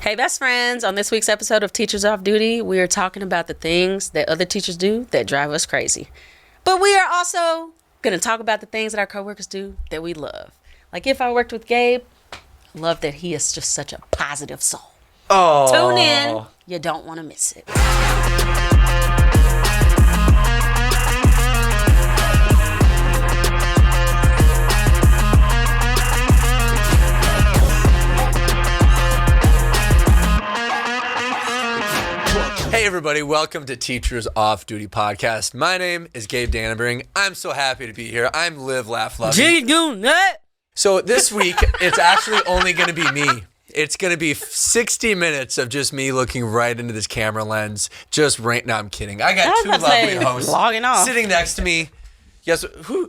Hey, best friends. On this week's episode of Teachers Off Duty, we are talking about the things that other teachers do that drive us crazy. But we are also going to talk about the things that our coworkers do that we love. Like if I worked with Gabe, I love that he is just such a positive soul. Oh. Tune in. You don't want to miss it. Hey everybody, welcome to Teachers Off Duty Podcast. My name is Gabe Dannenbring. I'm so happy to be here. I'm Live, Laugh, Love. So this week, it's actually only going to be me. It's going to be 60 minutes of just me looking right into this camera lens. No, I'm kidding. I got two lovely hosts logging off. sitting next to me. Yes,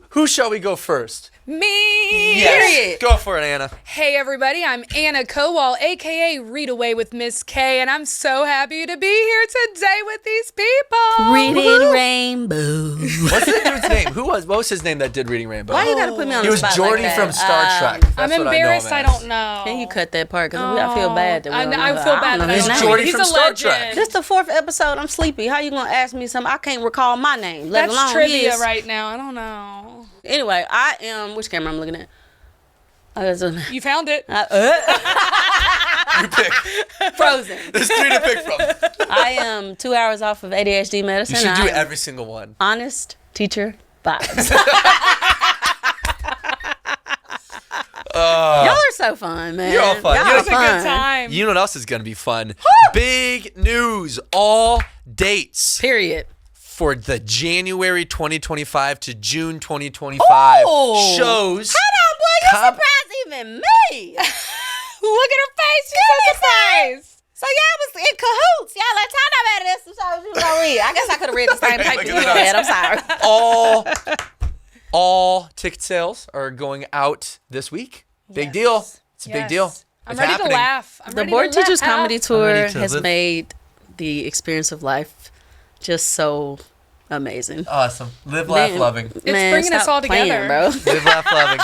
who shall we go first? Me! Yes, go for it, Anna. Hey everybody, I'm Anna Kowal, aka Read Away with Miss K, and I'm so happy to be here today with these people. Reading Rainbow. What's the dude's name? What was his name that did Reading Rainbow? Why you got to put me on He the was spot Jordy like that? from Star Trek. That's I'm what embarrassed, I I know him as. don't know. Can you cut that part? Because I feel bad. That we don't I know. feel I bad don't know that his I name. don't know. Jordy He's from a Star legend. Trek. This is the 4th episode. I'm sleepy. How you going to ask me something? I can't recall my name, let That's alone trivia his. right now, I don't know. Anyway, I am... Which camera I'm looking at? You found it. You pick. Frozen. There's 3 to pick from. I am 2 hours off of ADHD medicine. You should do I am every single one. honest teacher vibes. Y'all are so fun, man. You're all fun. Y'all You're are It's a fun. good time. You know what else is going to be fun? Big news. All dates Period. for the January 2025 to June 2025 Oh. shows. Hold on, boy. You Com- surprised even me. Look at her face, she's so surprised. So y'all was in cahoots. Y'all like, tell them about this. So you was gonna read. I guess I could have read the same paper you read. I'm sorry. All ticket sales are going out this week. Big deal. It's a big deal. Yes. I'm It's ready happening. to laugh. The Board Teachers Comedy Tour ready to has live. made the experience of life just so amazing. Awesome. Live, laugh, Man. loving. It's bringing us stop all together. playing, bro. Live, laugh, loving.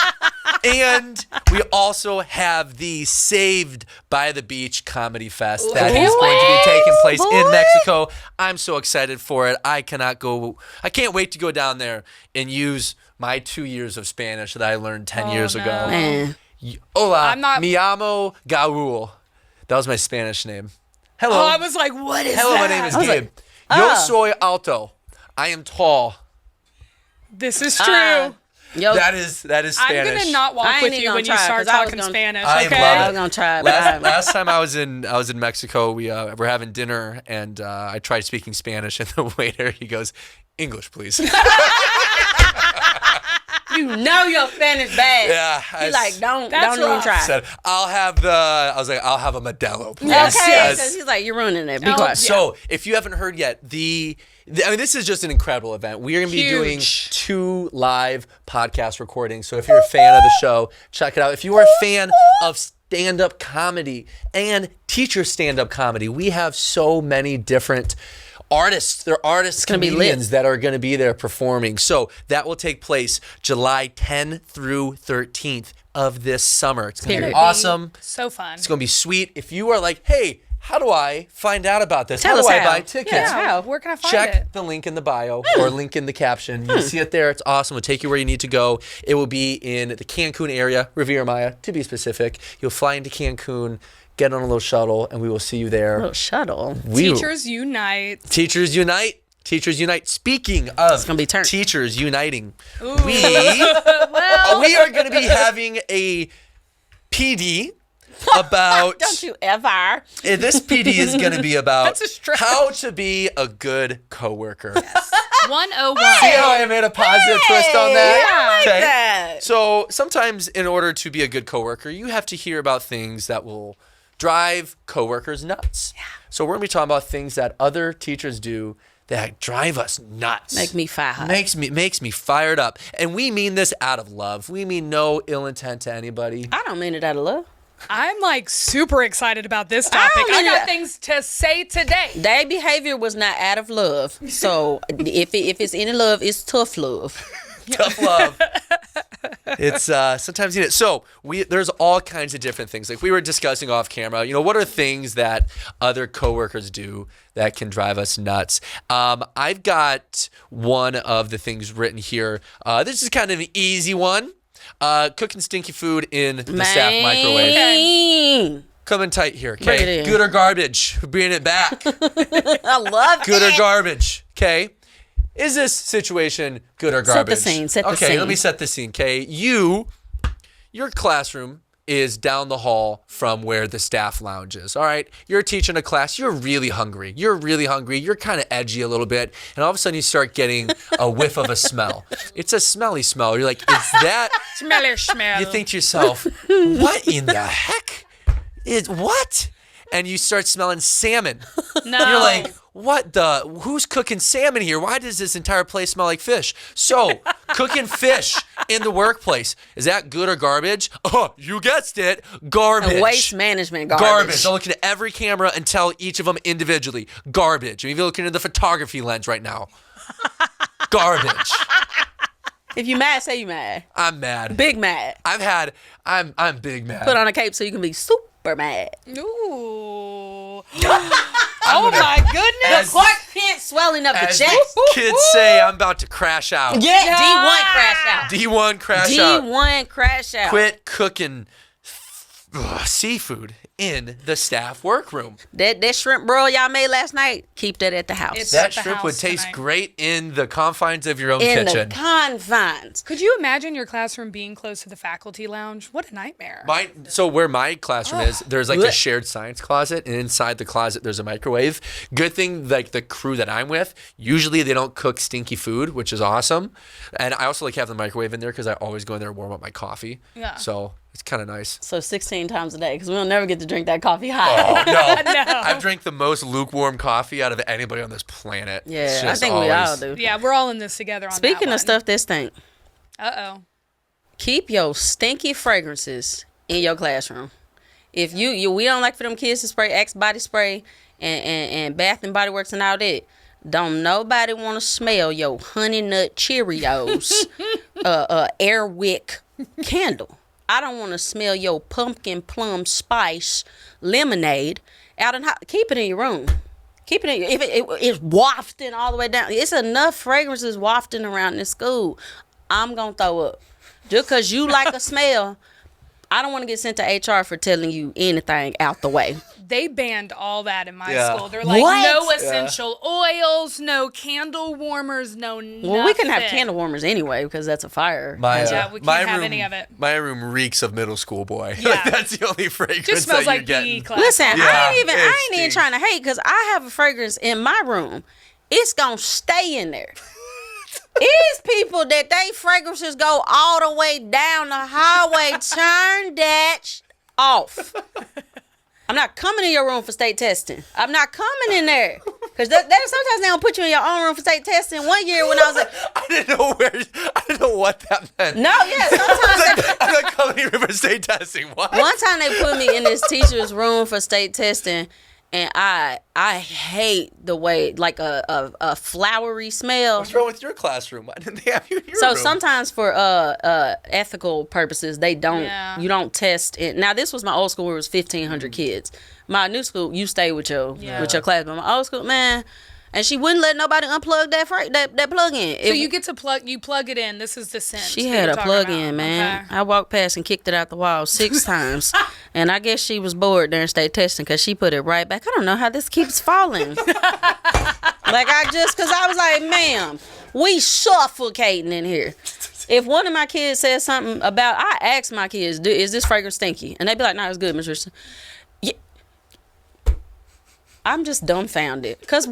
And we also have the Saved by the Beach Comedy Fest that is going to be taking place in Mexico. I'm so excited for it. I can't wait to go down there and use my 2 years of Spanish that I learned 10 years no. ago. Man. Hola, I'm not- me llamo Gaul. That was my Spanish name. Hello. Oh, I was like, what is Hello, that? my name is was Gabe. like, Yo soy alto. I am tall. This is true. Yo, That is Spanish. I'm going to not I walk ain't with even you gonna when you try, start 'cause I was talking gonna- Spanish, I okay? I love was gonna try, but Last time I was in Mexico, we were having dinner and I tried speaking Spanish, and the waiter he goes, "English, please." you know your Spanish bad. Yeah, He like, don't That's even rough. try. said, "I'll have a Modelo, please." Okay, Yes. because he's like, you're ruining it. Be Oh, quiet. So, if you haven't heard yet, I mean, this is just an incredible event. We are going to be doing Huge. 2 live podcast recordings. So, if you're a fan of the show, check it out. If you are a fan of stand-up comedy and teacher stand-up comedy, we have so many different artists. They're artists, gonna be lit. comedians that are going to be there performing. So, that will take place July 10th through 13th of this summer. It's going to be Period. awesome. So fun. It's going to be sweet. If you are like, hey, how do I find out about this? Tell how us do I how. buy tickets? Yeah. Yeah, where can I find Check it? the link in the bio or link in the caption. You'll see it there. It's awesome. It'll take you where you need to go. It will be in the Cancun area, Riviera Maya, to be specific. You'll fly into Cancun, get on a little shuttle, and we will see you there. Little shuttle. Teachers unite. Teachers unite. Teachers unite. Speaking of gonna be turned. teachers uniting, we are going to be having a PD about... Don't you ever. This PD is going to be about That's a stretch. how to be a good coworker. 101. See how I made a positive twist on that? I like Okay. that. So sometimes in order to be a good coworker, you have to hear about things that will drive coworkers nuts. Yeah. So we're going to be talking about things that other teachers do that drive us nuts. Make me fire. Makes me fired up. And we mean this out of love. We mean no ill intent to anybody. I don't mean it out of love. I'm like super excited about this topic. I mean got it- things to say today. Their behavior was not out of love. So if it's any love, it's tough love. Tough love. It's sometimes you know. So there's all kinds of different things. Like we were discussing off camera. You know, what are things that other coworkers do that can drive us nuts? I've got one of the things written here. This is kind of an easy one. Cooking stinky food in the staff microwave. Okay. Coming tight here, Bring it okay? in. Good or garbage? We're bringing it back. I love Good it. or garbage, okay? Is this situation good or garbage? Set the okay, scene. let me set the scene, okay? Your classroom is down the hall from where the staff lounge is, all right? You're teaching a class. You're really hungry. You're kind of edgy a little bit, and all of a sudden you start getting a whiff of a smell. It's a smelly smell. You're like, is that... Smelly smell. You think to yourself, what in the heck? What? And you start smelling salmon. No. You're like, who's cooking salmon here? Why does this entire place smell like fish? So, cooking fish in the workplace, is that good or garbage? Oh, you guessed it, garbage. Waste management Garbage. I'll look at every camera and tell each of them individually, garbage. I mean, if you're looking at the photography lens right now, garbage. If you mad, say you mad. I'm mad. Big mad. I'm big mad. Put on a cape so you can be super mad. Ooh. Oh my goodness. Clark Kent swelling up the As chest. kids say, I'm about to crash out. Yeah, D1 crash out. D1 crash out. D1 crash out. Quit cooking seafood in the staff workroom. That shrimp broil y'all made last night, keep that at the house. It's That at the shrimp would house taste tonight. great in the confines of your own in kitchen. the confines. Could you imagine your classroom being close to the faculty lounge? What a nightmare. So where my classroom is, there's like a shared science closet, and inside the closet there's a microwave. Good thing, like the crew that I'm with, usually they don't cook stinky food, which is awesome. And I also like having the microwave in there because I always go in there and warm up my coffee. Yeah. So it's kind of nice. So 16 times a day, because we'll never get to drink that coffee hot. Oh, no. No. I've drank the most lukewarm coffee out of anybody on this planet. It's Yeah, I just think we all do. Yeah, we're all in this together on Speaking that of stuff that stink, Uh-oh. keep your stinky fragrances in your classroom. If we don't like for them kids to spray Axe body spray and Bath and Body Works and all that. Don't nobody want to smell your Honey Nut Cheerios Airwick candle. I don't want to smell your pumpkin plum spice lemonade out in keep it in your room. Keep it in if it's wafting all the way down. It's enough fragrances wafting around this school. I'm gonna throw up. Just cause you like a smell, I don't want to get sent to HR for telling you anything out the way. They banned all that in my Yeah. school. They're like, What? no essential oils, no candle warmers, no nothing. Well, we can have candle warmers anyway because that's a fire. Yeah, we can't have any of it. My room reeks of middle school boy. Yeah. Like, that's the only fragrance Just smells that like you're PE getting. class. Listen, Yeah, I ain't even it trying to hate because I have a fragrance in my room. It's gonna stay in there. It's people that they fragrances go all the way down the hallway. Turn that off. I'm not coming in your room for state testing. I'm not coming in there. Because sometimes they don't put you in your own room for state testing. One year when I was like... I didn't know what that meant. No, yeah, sometimes... I'm not coming here for state testing. What? One time they put me in this teacher's room for state testing, and I hate the way, like a flowery smell. What's wrong with your classroom? Why didn't they have you in your So room? sometimes for ethical purposes, they don't. Yeah. You don't test it. Now this was my old school where it was 1,500 kids. My new school, you stay with your class. But my old school, man, and she wouldn't let nobody unplug that plug-in. So you get to plug it in. This is the sense. She that had you're a talking plug-in, about. man. Okay. I walked past and kicked it out the wall 6 times. And I guess she was bored during state testing because she put it right back. I don't know how this keeps falling. Because I was like, ma'am, we suffocating in here. If one of my kids says something about, I ask my kids, is this fragrance stinky? And they be like, no, it's good, Miss Richardson. Yeah. I'm just dumbfounded. Because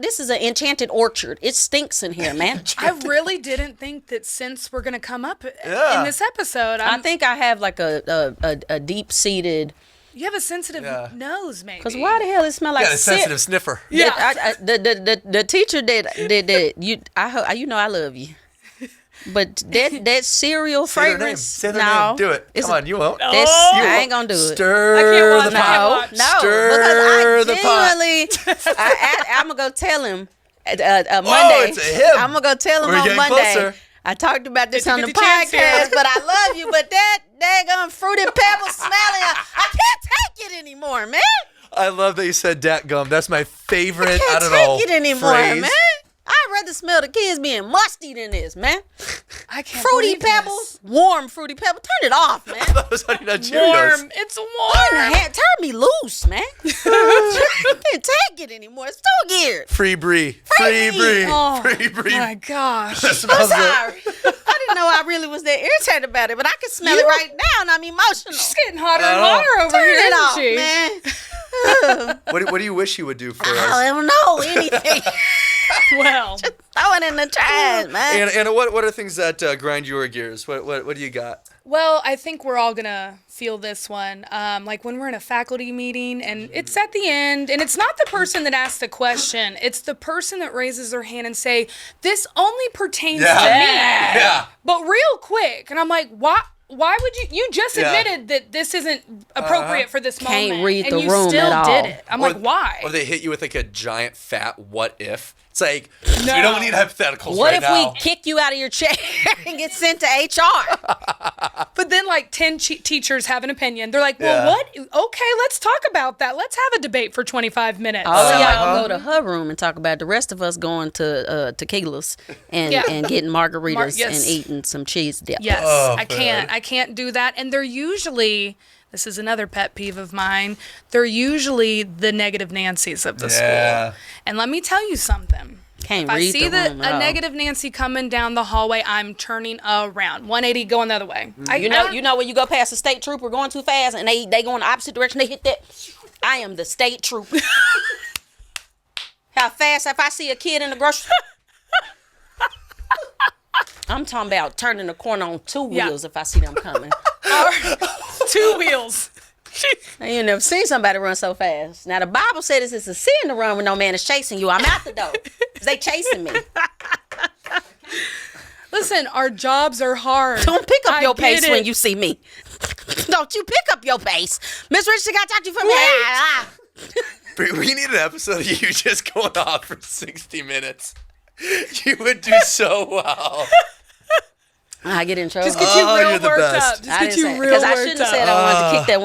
this is an enchanted orchard. It stinks in here, man. I really didn't think that since we're going to come up in Yeah. this episode, I think I have like a deep-seated... you have a sensitive nose, maybe. Because why the hell it smell like got a sensitive sniffer. Yeah, the teacher did you know I love you, but that cereal fragrance. Say their name. Do it. Come on, you won't. I ain't gonna do it. Stir watch the it. I pot. can't watch. No, Stir the because pot. I genuinely, I'm gonna go tell him Monday. Whoa, it's a him. I'm gonna go tell him We're on getting Monday. closer. I talked about this Did you on the get the chance podcast, here? but I love you. But that daggone Fruity Pebble smelling, I can't take it anymore, man. I love that you said dat gum. That's my favorite. I can't don't take know, it anymore, phrase. man. I'd rather smell the kids being musty than this, man. I can't Fruity believe Pebbles, this. warm Fruity Pebble. Turn it off, man. That was Honey Nut Cheerios. Warm. It's warm. Turn me loose, man. I can't take it anymore. It's too weird. Free Bri. Free Bri. Oh, Free Bri. my gosh. That I'm smells good. sorry. I didn't know I really was that irritated about it, but I can smell it right now, and I'm emotional. She's getting hotter and I know. hotter over Turn here, it isn't off, she? man. What do you wish you would do for us? I don't know anything. Well, Throw it in the trash, man. Anna, what are things that grind your gears? What do you got? well, I think we're all gonna feel this one. Like when we're in a faculty meeting and it's at the end, and it's not the person that asks the question, it's the person that raises their hand and say, "This only pertains to me." Yeah. But real quick, and I'm like, why? Why would you just admitted that this isn't appropriate for this Can't moment, read and the you room still at all. did it. I'm like, why? Or they hit you with like a giant fat what if. It's like, we don't need hypotheticals What right if now. we kick you out of your chair and get sent to HR? But then like 10 teachers have an opinion. They're like, well, Yeah. what? Okay, let's talk about that. Let's have a debate for 25 minutes. All of So- y'all go to her room and talk about the rest of us going to tequilas and, Yeah. and getting margaritas Yes. and eating some cheese dip. Yes, Oh, I can't do that. And they're usually, this is another pet peeve of mine, they're usually the negative Nancy's of the Yeah. school. And let me tell you something. Can't If I read see the room at a all. negative Nancy coming down the hallway, I'm turning around. 180 going the other way. You know when you go past a state trooper going too fast and they go in the opposite direction, they hit that. I am the state trooper. How fast if I see a kid in the grocery? I'm talking about turning the corner on two wheels if I see them coming. 2 wheels. I ain't never seen somebody run so fast. Now the Bible said it's a sin to run when no man is chasing you. I'm out the door. 'Cause they chasing me. Listen, our jobs are hard. Don't pick up I your get pace it. when you see me. Don't you pick up your pace. Miss Richardson got to talk to you for me. Bri, we need an episode of you just going off for 60 minutes. You would do so well. I get in trouble. Just get you real you're the worked best. up. Just get you real Because I worked shouldn't have up. said I wanted to kick that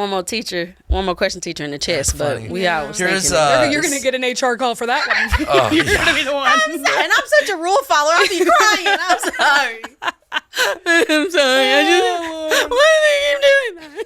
one more question teacher in the chest, but funny. we always Here's, thinking it. You're going to get an HR call for that one. You're going to be the one. And I'm such a rule follower. I'll be crying. I'm sorry. I'm sorry. Why do they keep doing that?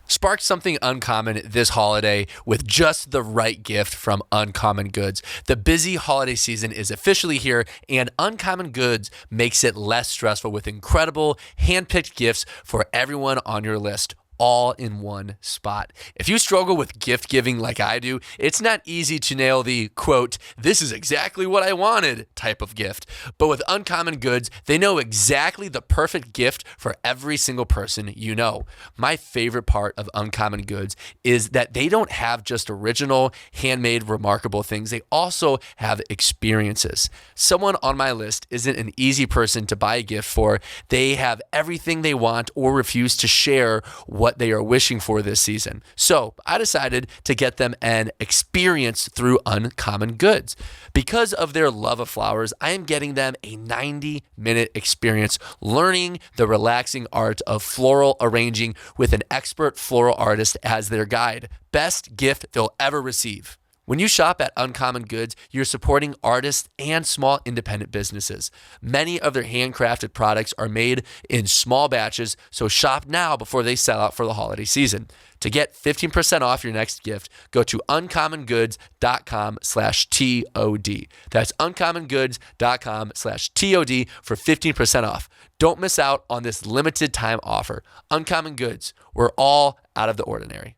Spark something uncommon this holiday with just the right gift from Uncommon Goods. The busy holiday season is officially here, and Uncommon Goods makes it less stressful with incredible hand-picked gifts for everyone on your list, all in one spot. If you struggle with gift giving like I do, it's not easy to nail the, quote, "this is exactly what I wanted" type of gift. But with Uncommon Goods, they know exactly the perfect gift for every single person you know. My favorite part of Uncommon Goods is that they don't have just original, handmade, remarkable things. They also have experiences. Someone on my list isn't an easy person to buy a gift for. They have everything they want or refuse to share what they are wishing for this season. So I decided to get them an experience through Uncommon Goods. Because of their love of flowers, I am getting them a 90-minute experience learning the relaxing art of floral arranging with an expert floral artist as their guide. Best gift they'll ever receive. When you shop at Uncommon Goods, you're supporting artists and small independent businesses. Many of their handcrafted products are made in small batches, so shop now before they sell out for the holiday season. To get 15% off your next gift, go to uncommongoods.com/TOD. That's uncommongoods.com/TOD for 15% off. Don't miss out on this limited time offer. Uncommon Goods, we're all out of the ordinary.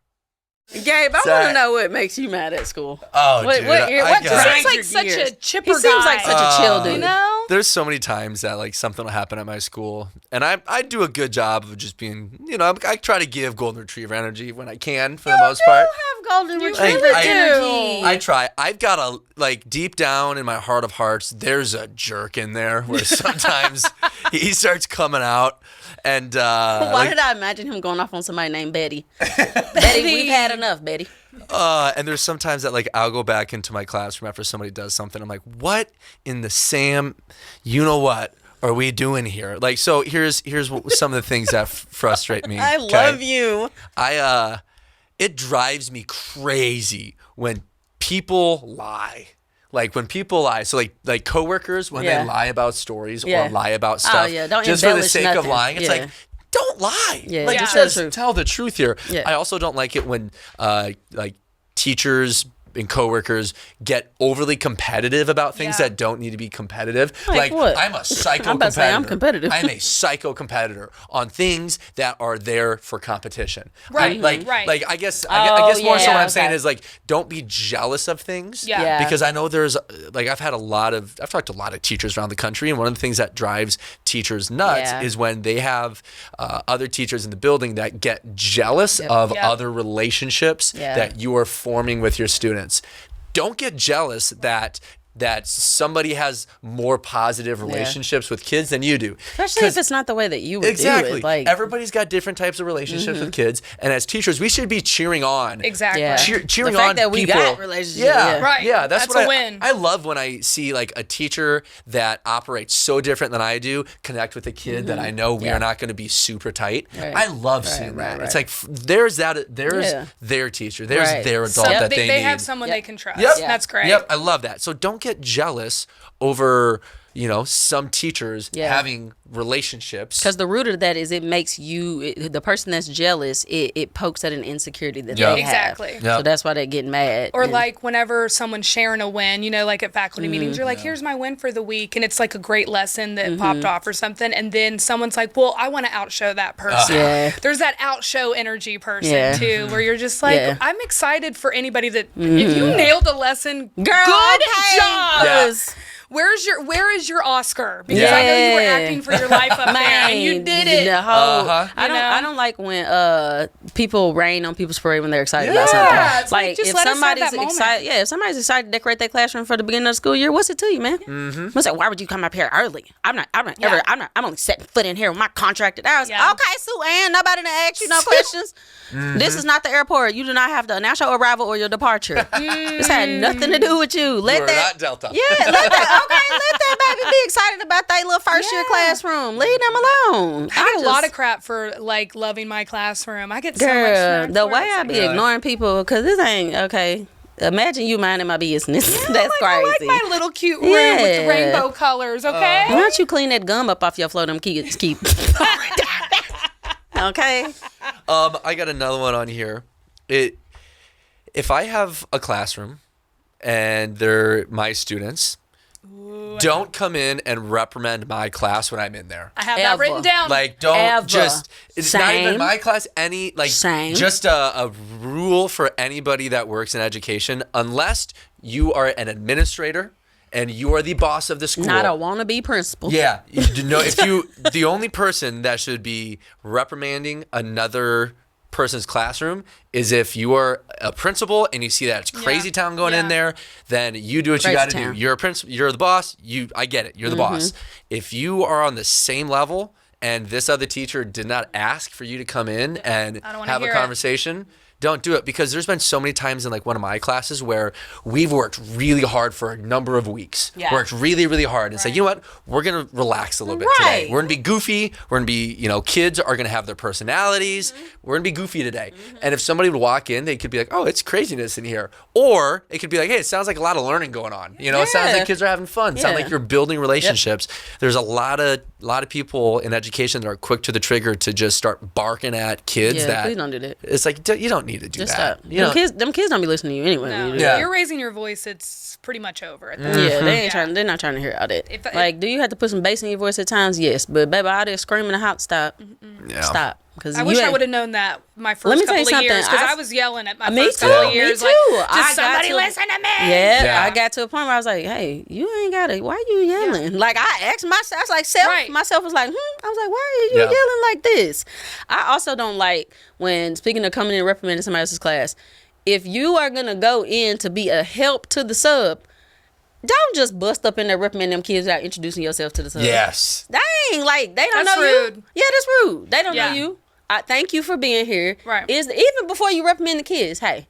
Gabe, I want to know what makes you mad at school. Oh, What dude, what I got it. grinds Seems like your such gears? a chipper He seems guy. like such a chill dude. You know? There's so many times that like something will happen at my school, and I do a good job of just being, I try to give golden retriever energy when I can for the most part. have golden retriever I- energy. I try. I've got a deep down in my heart of hearts, there's a jerk in there where sometimes he starts coming out, and Why did I imagine him going off on somebody named Betty? Betty, we've had enough, Betty. and there's sometimes that I'll go back into my classroom after somebody does something. I'm like, what in the Sam, you know what? are we doing here? Like, so here's some of the things that frustrate me. I love you. It drives me crazy when people lie. Like when people lie, so like coworkers when they lie about stories or lie about stuff, Don't just for the embellish sake of nothing. lying. It's like, don't lie. Like just just tell the truth here. I also don't like it when like teachers and coworkers get overly competitive about things that don't need to be competitive. Like what? I'm a psycho I'm about to say I'm competitor. competitive. I'm a psycho competitor on things that are there for competition. Right. Like I guess more so what I'm saying is like, don't be jealous of things. Yeah. Because I know there's like I've talked to a lot of teachers around the country, and one of the things that drives teachers nuts is when they have other teachers in the building that get jealous of other relationships that you are forming with your students. Don't get jealous that somebody has more positive relationships with kids than you do. Especially if it's not the way that you would do it. Like, everybody's got different types of relationships with kids, and as teachers, we should be cheering on. Exactly. Yeah. Cheering the fact on that we people. got relationships. Yeah, Right. Yeah, that's what a win. I love when I see like a teacher that operates so different than I do connect with a kid that I know we are not going to be super tight. Right. I love seeing that. It's like there's their teacher, there's their adult that they need. They have someone they can trust. Yep. That's great. Yep, I love that. So don't get jealous over, some teachers having relationships. Because the root of that is it makes the person that's jealous, it pokes at an insecurity that they have. Exactly. Yep. So that's why they get mad. Or like whenever someone's sharing a win, like at faculty meetings, you're like, here's my win for the week. And it's like a great lesson that popped off or something. And then someone's like, well, I want to outshow that person. There's that outshow energy person too, where you're just like, I'm excited for anybody that, if you nailed a lesson, Girl, good okay. job. Yeah. Where is your Oscar? Because I know you were acting for your life up there, and you did it. I don't like when people rain on people's parade when they're excited about something. It's like, just if let us have somebody's that moment. excited, if somebody's excited to decorate their classroom for the beginning of the school year, what's it to you, man? What's that? Why would you come up here early? I'm only setting foot in here with my contracted hours. Yeah. Okay, Sue Ann, nobody done asked you no questions. This is not the airport. You do not have to announce your arrival or your departure. This had nothing to do with you. You are not Delta. Yeah, let that baby be excited about their little first year classroom. Leave them alone. I get a lot of crap for like loving my classroom. I get so much crap the for way it. I be ignoring people, because this ain't okay. Imagine you minding my business. That's crazy. I like my little cute room with the rainbow colors, okay? Why don't you clean that gum up off your floor? Them kids keep. Okay. I got another one on here. If I have a classroom and they're my students, don't come in and reprimand my class when I'm in there. I have that written down. Like, don't Ever. it's not even my class, just a rule for anybody that works in education, unless you are an administrator and you are the boss of the school. Not a wannabe principal. Yeah. The only person that should be reprimanding another person's classroom is if you are a principal and you see that it's crazy town going in there, then you do what you got to do. You're a principal, you're the boss. I get it. You're the boss. If you are on the same level and this other teacher did not ask for you to come in and have a conversation, don't do it, because there's been so many times in like one of my classes where we've worked really hard for a number of weeks. Worked really, really hard and say, you know what, we're going to relax a little bit today. We're going to be goofy. We're going to be, kids are going to have their personalities. We're going to be goofy today. And if somebody would walk in, they could be like, oh, it's craziness in here. Or it could be like, hey, it sounds like a lot of learning going on. It sounds like kids are having fun. It sounds like you're building relationships. There's a lot of people in education that are quick to the trigger to just start barking at kids. Please don't do that. It's like, you don't need to do just that. Stop. Them kids don't be listening to you anyway. No. You're raising your voice, it's pretty much over at that point. They're not trying to hear all that. Do you have to put some bass in your voice at times? Yes, but baby, all that screaming and hot, stop. Stop. I wish I would have known that my first couple of years, because I was yelling at my first couple of years. Me too. Like, just somebody listen to me. Yeah, I got to a point where I was like, hey, you ain't got to, why you yelling? Like, I asked myself, I was like, myself was like, I was like, why are you yelling like this? I also don't like when, speaking of coming in and reprimanding somebody else's class, if you are going to go in to be a help to the sub, don't just bust up in there reprimanding them kids without introducing yourself to the sub. Yes. Dang, like, they don't know rude. you. Yeah, that's rude. They don't know you. I thank you for being here. Right. Even before you reprimand the kids, hey,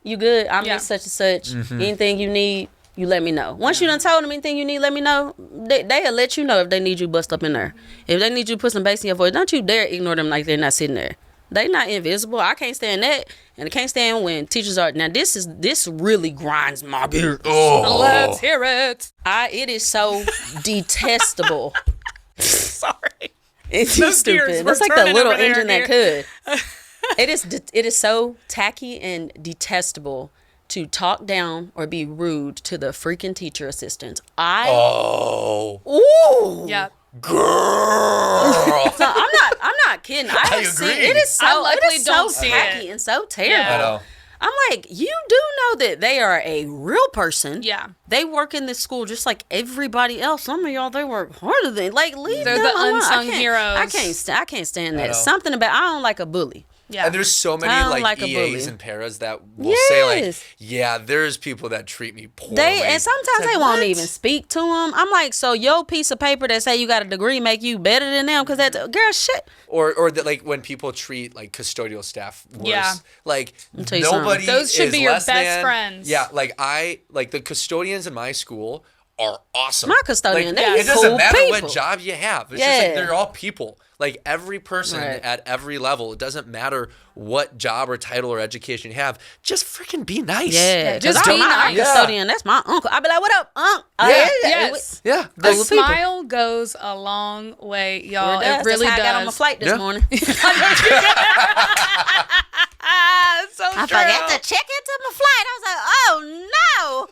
you good? I'm just such and such. Anything you need, you let me know. Once you done told them anything you need, let me know. They'll let you know if they need you bust up in there. If they need you to put some bass in your voice, don't you dare ignore them like they're not sitting there. They not invisible. I can't stand that. And I can't stand when teachers are. Now, this really grinds my gears. Oh. Let's hear it. It is so detestable. Sorry. It's stupid. It's like the little engine that could. It is so tacky and detestable to talk down or be rude to the freaking teacher assistants. Ooh. Yep. Girl. So I'm not kidding. I agree. It is so tacky and so terrible. Yeah. I know. I'm like, you do know that they are a real person. Yeah. They work in this school just like everybody else. Some of y'all, they work harder than, like, leave They're them the alone. unsung heroes. I can't stand that. Something about, I don't like a bully. Yeah. And there's so many like EAs and paras that will say like, yeah, there's people that treat me poorly. And sometimes they won't even speak to them. I'm like, so your piece of paper that say you got a degree make you better than them? Because that's, girl, shit. Or that, like, when people treat like custodial staff worse. Yeah. Like nobody. Those should is be your less best friends. Yeah. Like the custodians in my school are awesome. My custodian, like, it doesn't matter what job you have. It's just like they're all people. Like every person at every level, it doesn't matter what job or title or education you have. Just freaking be nice. Yeah, just be nice. Custodian, that's my uncle. I'd be like, "What up, uncle?" Yeah. A smile goes a long way, y'all. It really does. I got on my flight this morning. It's so I true. forgot to check into my flight. I was like, "Oh no."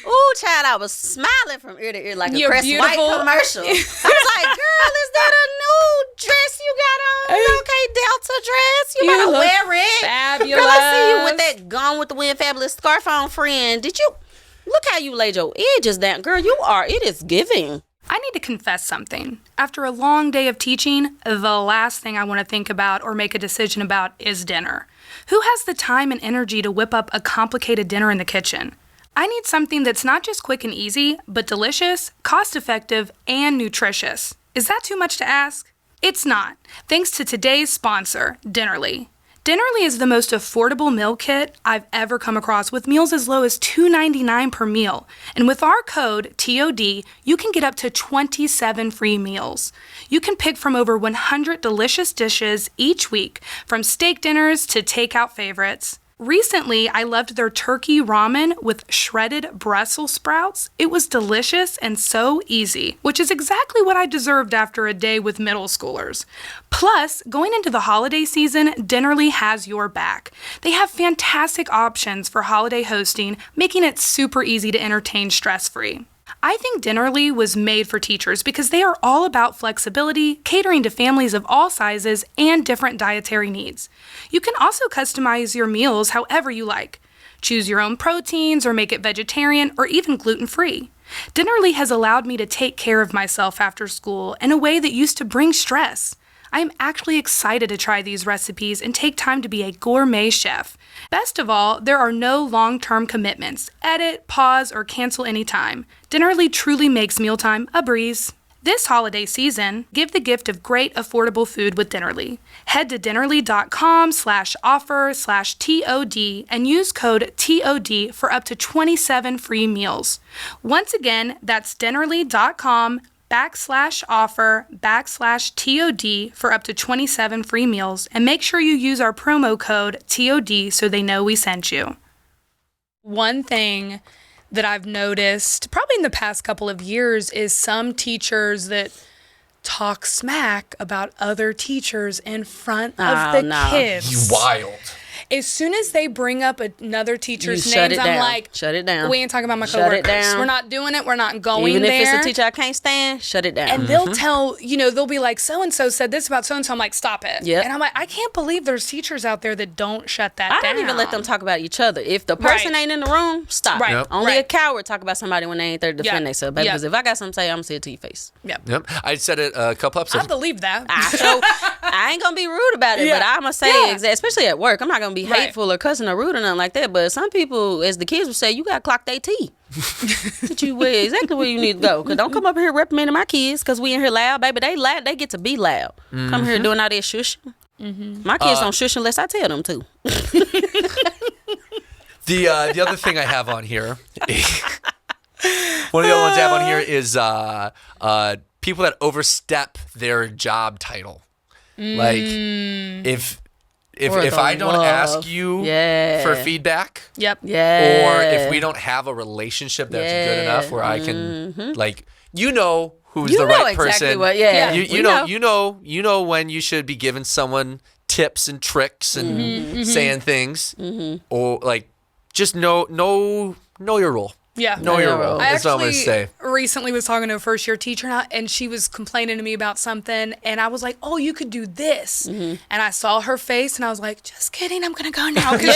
Ooh, child, I was smiling from ear to ear like a Crest White commercial. I was like, girl, is that a new dress you got on? Okay, Delta dress. You better wear it. Fabulous. Girl, I see you with that Gone with the Wind fabulous scarf on, friend. Did you look how you laid your edges down? Girl, it is giving. I need to confess something. After a long day of teaching, the last thing I want to think about or make a decision about is dinner. Who has the time and energy to whip up a complicated dinner in the kitchen? I need something that's not just quick and easy, but delicious, cost-effective, and nutritious. Is that too much to ask? It's not, thanks to today's sponsor, Dinnerly. Dinnerly is the most affordable meal kit I've ever come across, with meals as low as $2.99 per meal. And with our code, TOD, you can get up to 27 free meals. You can pick from over 100 delicious dishes each week, from steak dinners to takeout favorites. Recently, I loved their turkey ramen with shredded Brussels sprouts. It was delicious and so easy, which is exactly what I deserved after a day with middle schoolers. Plus, going into the holiday season, Dinnerly has your back. They have fantastic options for holiday hosting, making it super easy to entertain stress-free. I think Dinnerly was made for teachers because they are all about flexibility, catering to families of all sizes and different dietary needs. You can also customize your meals however you like. Choose your own proteins or make it vegetarian or even gluten-free. Dinnerly has allowed me to take care of myself after school in a way that used to bring stress. I am actually excited to try these recipes and take time to be a gourmet chef. Best of all, there are no long-term commitments. Edit, pause, or cancel anytime. Dinnerly truly makes mealtime a breeze. This holiday season, give the gift of great affordable food with Dinnerly. Head to dinnerly.com/offer/TOD and use code TOD for up to 27 free meals. Once again, that's dinnerly.com/offer/TOD for up to 27 free meals, and make sure you use our promo code TOD so they know we sent you. One thing that I've noticed probably in the past couple of years is some teachers that talk smack about other teachers in front of the kids. You wild. As soon as they bring up another teacher's names, I'm like, shut it down. We ain't talking about my coworkers. We're not doing it. We're not going Even there. Even if it's a teacher I can't stand, shut it down. And they'll tell, they'll be like, so-and-so said this about so-and-so. I'm like, stop it. Yep. And I'm like, I can't believe there's teachers out there that don't shut that down. I don't even let them talk about each other. If the person ain't in the room, stop. Right. Yep. Only a coward talk about somebody when they ain't there to defend themselves. Because if I got something to say, I'm going to say it to your face. Yep. I said it a couple episodes. I believe that. I ain't going to be rude about it, but I'm going to say, especially at work, I'm not going to be hateful or cussing or rude or nothing like that. But some people, as the kids would say, you got to clock their tea. That you wear exactly where you need to go. Cause don't come up here reprimanding my kids because we in here loud, baby. They loud. They get to be loud. Come here doing all that shushing. My kids don't shush unless I tell them to. The other thing I have on here One of the other ones I have on here is people that overstep their job title. Like if I don't ask you for feedback, Yep. Yeah. or if we don't have a relationship that's good enough where I can like who's the right exactly person. What, You know when you should be giving someone tips and tricks and saying things, or like just know your role. Yeah. Know your role. I That's what I'm going to say. recently was talking to a first year teacher and she was complaining to me about something and I was like, oh, you could do this. And I saw her face and I was like, just kidding, I'm going to go now. Because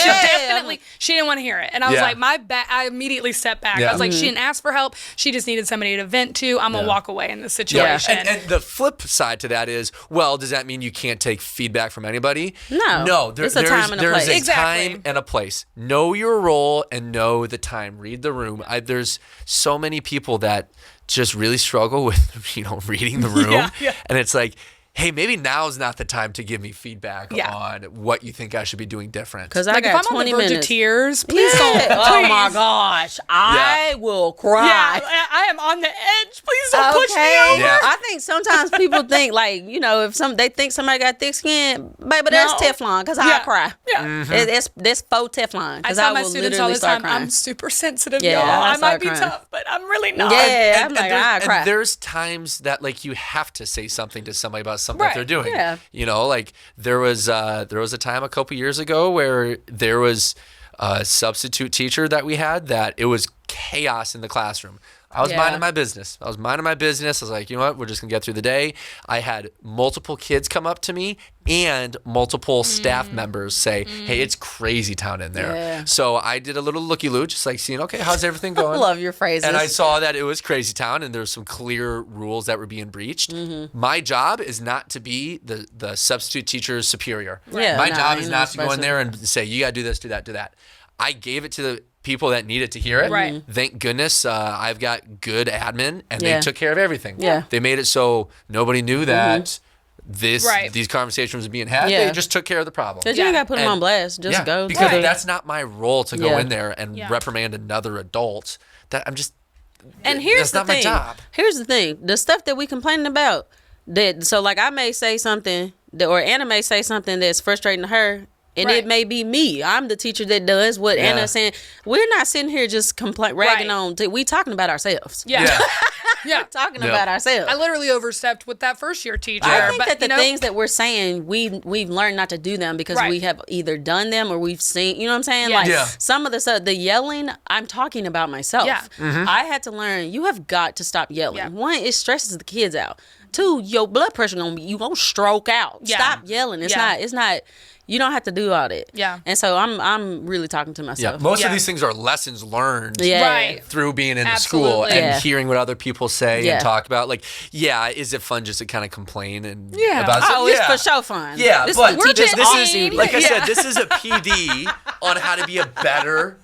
she didn't want to hear it. And I was like, I immediately stepped back. I was like, she didn't ask for help. She just needed somebody to vent to. I'm going to walk away in this situation. And the flip side to that is, well, does that mean you can't take feedback from anybody? No. There's a time and a place. There's a time and a place. Know your role and know the time. Read the room. There's so many people that just really struggle with, reading the room. And it's like, hey, maybe now's not the time to give me feedback on what you think I should be doing different. Because I got if I'm 20 on the verge minutes. of tears, please don't. Oh my gosh, I will cry. Yeah, I am on the edge. Please don't push me over. Yeah. I think sometimes people think like, if they think somebody got thick skin, baby, that's Teflon because I cry. Yeah. It's faux Teflon I because tell I my will students all literally the start time, crying. I'm super sensitive, Yeah, y'all. I I start might be crying. tough, but I'm really not. Yeah, I'm like, I cry. And there's times that like you have to say something to somebody about something that they're doing. Yeah. Like there was a time a couple years ago where there was a substitute teacher that we had that it was chaos in the classroom. I was minding my business. I was like, you know what? We're just going to get through the day. I had multiple kids come up to me and multiple staff members say, hey, it's crazy town in there. Yeah. So I did a little looky-loo, just like seeing, okay, how's everything going? I love your phrases. And I saw that it was crazy town and there was some clear rules that were being breached. My job is not to be the substitute teacher's superior. Yeah, My no, job you're is not not to go supposed in to. there and say, you got to do this, do that, do that. I gave it to the people that needed to hear it. Right. Thank goodness I've got good admin and they took care of everything. Yeah. They made it so nobody knew that these conversations were being had. Yeah. They just took care of the problem. Because you ain't got to put them And- on blast. Just go. because to the- that's not my role to go Yeah. in there and reprimand another adult. That I'm just. And here's that's the not thing. my job. Here's the thing. The stuff that we complaining about. So I may say something, or Anna may say something that's frustrating to her. And it may be me. I'm the teacher that does what Anna's saying. We're not sitting here just ragging on. We talking about ourselves. Yeah. We're talking about ourselves. I literally overstepped with that first year teacher. I think but, that the things that we're saying, we've learned not to do them because we have either done them or we've seen, you know what I'm saying? Yes. Like some of the stuff, the yelling, I'm talking about myself. Yeah. I had to learn, you have got to stop yelling. Yeah. One, it stresses the kids out. Two, your blood pressure you gonna stroke out. Yeah. Stop yelling. It's not you don't have to do all that. Yeah. And so I'm really talking to myself. Most of these things are lessons learned. Yeah. Right. Through being in the school Absolutely. and hearing what other people say Yeah. and talk about, like, is it fun just to kind of complain and Yeah. about Oh, something? it's for sure fun. Yeah, this but is the teacher's off is duty. like I said, this is a PD on how to be a better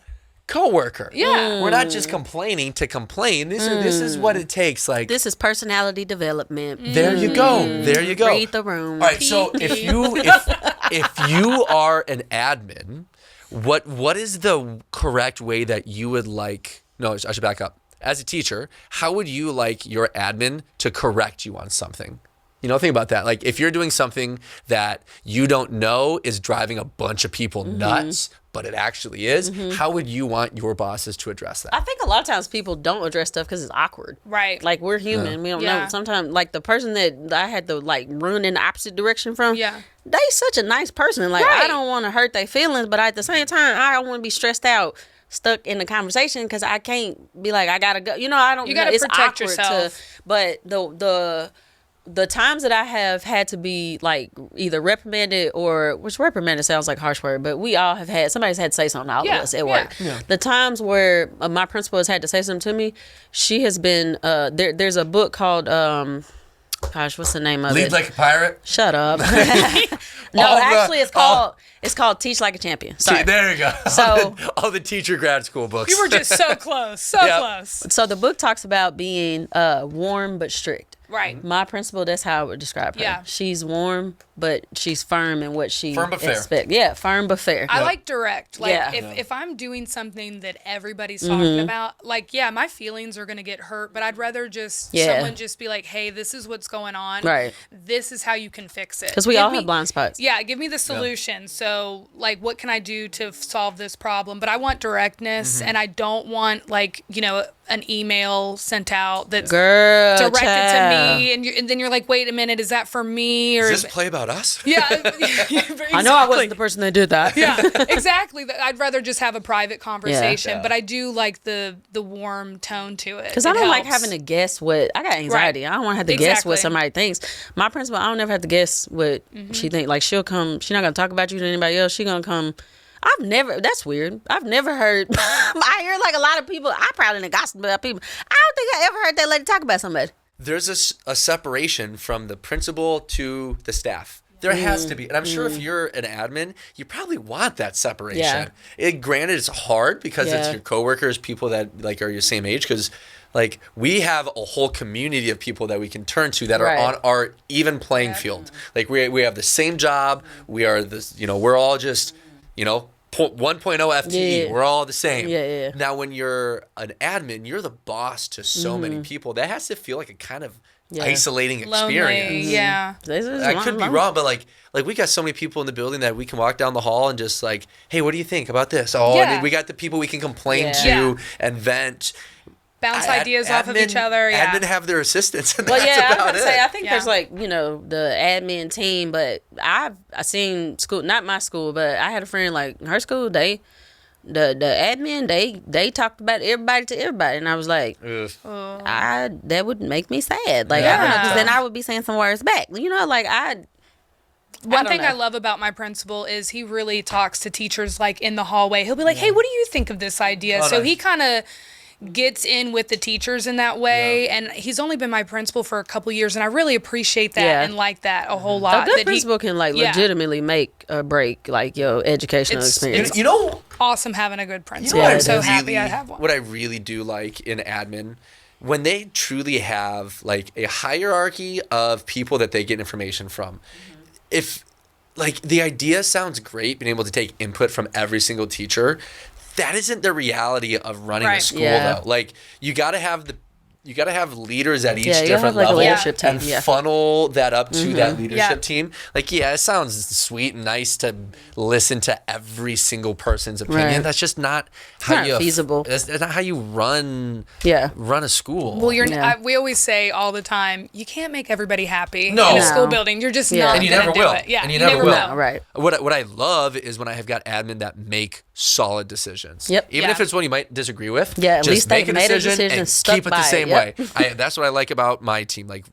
coworker. Yeah. We're not just complaining to complain. This is what it takes. Like This is personality development. there you go. There you go. Read the room. All right, so if you are an admin, what is the correct way that you would like? No, I should back up. As a teacher, how would you like your admin to correct you on something? Think about that. Like if you're doing something that you don't know is driving a bunch of people nuts, but it actually is, how would you want your bosses to address that? I think a lot of times people don't address stuff because it's awkward. Right. Like we're human. We don't know. Sometimes like the person that I had to like run in the opposite direction from. Yeah. They such a nice person. Like I don't want to hurt their feelings, but at the same time, I don't want to be stressed out, stuck in the conversation because I can't be like I gotta go. I don't. You gotta it's protect awkward yourself. But the times that I have had to be like either reprimanded which reprimanded sounds like a harsh word, but we all have somebody's had to say something to all of us at work. Yeah. The times where my principal has had to say something to me, she has been, there's a book called, what's the name of it? Lead Like a Pirate? Shut up. No, actually it's called, It's called Teach Like a Champion. Sorry. There you go. So all the teacher grad school books. You were just so close, so close. So the book talks about being warm but strict. Right. My principal, that's how I would describe her. Yeah. She's warm, but she's firm in what she Firm but fair. expects. Yeah, firm but fair. I like direct. Like Yeah. if I'm doing something that everybody's talking about, like my feelings are gonna get hurt, but I'd rather just someone just be like, hey, this is what's going on. Right. This is how you can fix it. Because we all have blind spots. Yeah, give me the solution. So like, what can I do to solve this problem? But I want directness, and I don't want like an email sent out that's directed to me, and then you're like, wait a minute, is that for me? Or Is this play about us? Yeah, exactly. I know I wasn't the person that did that. Yeah, exactly. I'd rather just have a private conversation, Yeah. but I do like the warm tone to it. Because I don't like having to guess what I got anxiety. Right. I don't want to have to guess what Exactly. somebody thinks. My principal, I don't never have to guess what she thinks. Like she'll come. She's not gonna talk about you to anybody else. She's gonna come. That's weird. I've never heard. I hear like a lot of people. I probably didn't gossip about people. I don't think I ever heard that lady talk about somebody. There's a separation from the principal to the staff. There has to be. And I'm sure if you're an admin, you probably want that separation. Yeah. Granted, it's hard because it's your coworkers, people that like are your same age. Because like we have a whole community of people that we can turn to that are on our even playing field. Like we have the same job. We are this. We're all just 1.0 FTE. Yeah. We're all the same. Yeah. Now, when you're an admin, you're the boss to so many people. That has to feel like a kind of isolating experience. Lonely, yeah. I could be wrong, but like we got so many people in the building that we can walk down the hall and just like, hey, what do you think about this? Oh, and we got the people we can complain to and vent. Bounce ideas off of each other. Yeah. Admin have their assistants. And Well, that's yeah, I was about gonna it. say I think there's like the admin team, but I seen school, not my school, but I had a friend like her school. The admin they talked about everybody to everybody, and I was like, that would make me sad. Like I don't know, because then I would be saying some words back. One thing I love about my principal is he really talks to teachers like in the hallway. He'll be like, hey, what do you think of this idea? So he kind of gets in with the teachers in that way, and he's only been my principal for a couple years, and I really appreciate that and like that a whole lot. A good principal can like legitimately make or break like your educational experience. It's awesome having a good principal. I'm so happy I have one. What I really do like in admin, when they truly have like a hierarchy of people that they get information from. If like the idea sounds great, being able to take input from every single teacher, that isn't the reality of running a school though. Like you got to have leaders at each different level and funnel that up to that leadership team. Like, it sounds sweet and nice to listen to every single person's opinion. Right. That's just not feasible. That's not how you run a school. Well, we always say all the time, you can't make everybody happy in No. a school building. You're just not And you going never to do will. it. Yeah, And you never will. Right. What I love is when I have got admin that make solid decisions. Yep. Even if it's one you might disagree with. Yeah, at just least make they've a made a decision decision and stuck keep it by the it. same Yep. way. That's what I like about my team. Like